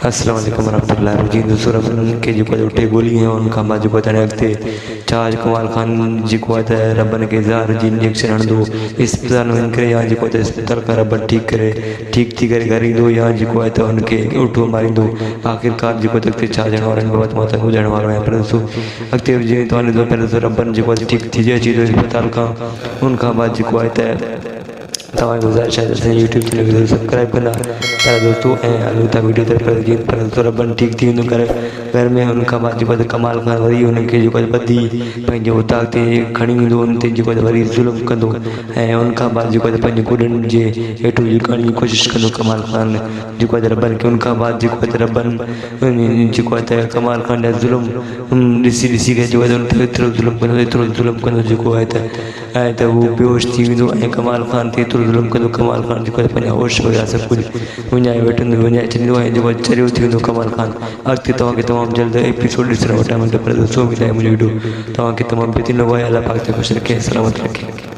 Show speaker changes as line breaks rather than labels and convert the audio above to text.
अस्सलाम वालेकुम रहमतुल्लाहि जी दोस्तों रबन के जो उठे गोली हैं उनका मां जो अॻिते चार्ज कमाल खान जेको आहे त रबन के ज़हर जी इंजेक्शन हणंदो इस्पताल में वञी करे या जेको आहे त इस्पताल खां रबन ठीक थी करे घर ईंदो या जेको आहे त हुनखे उठो मारींदो। आख़िरकार जेको आहे त अॻिते छा ॼण वारनि बाबति मां तव्हांखे ॿुधाइण वारो आहियां। पर दोस्तों अॻिते जीअं तव्हां ॾिसो पहिरियों त रबन जेको आहे ठीक थी अचे थो इस्पताल खां उनखां बाद जेको आहे त तव्हांखे गुज़ारिश आहे त यूट्यूब चैनल खे सब्सक्राइब कंदा पर दोस्तों ऐं हलूं था वीडियो ते पर दोस्तों रबन ठीक थी वेंदो घर में उनखां बाद जेको आहे कमाल खान वरी हुनखे जेको आहे ॿधी पंहिंजे उतां ते खणी वेंदो उन ते जेको आहे वरी ज़ुल्म कंदो ऐं उनखां बाद जेको आहे पंहिंजे गुॾनि जे हेठो झुकाइण जी कोशिशि कंदो कमाल खान जेको आहे रबन खे। उनखां बाद जेको आहे त रबन जेको आहे त कमाल खान जा ज़ुल्म ॾिसी करे जेको आहे उन ते एतिरो ज़ुल्म कंदो जेको आहे त उहो बेहोश थी वेंदो ऐं कमाल खान ते एतिरो ज़ुल्म कंदो कमाल खान जेको आहे पंहिंजा होश वग़ैरह सभु कुझु विञाए वठंदो विञाए छॾींदो ऐं जेको चरियो थी वेंदो कमाल खान। अॻिते तव्हांखे तमामु जल्द एपिसोड ॾिसण वटां पर दोस्तों मिलाए मुंहिंजो वीडियो तव्हांखे तमामु बहितरीनु लॻो आहे। अल्लाह पाक ते ख़ुशि रखे सलामत रखे।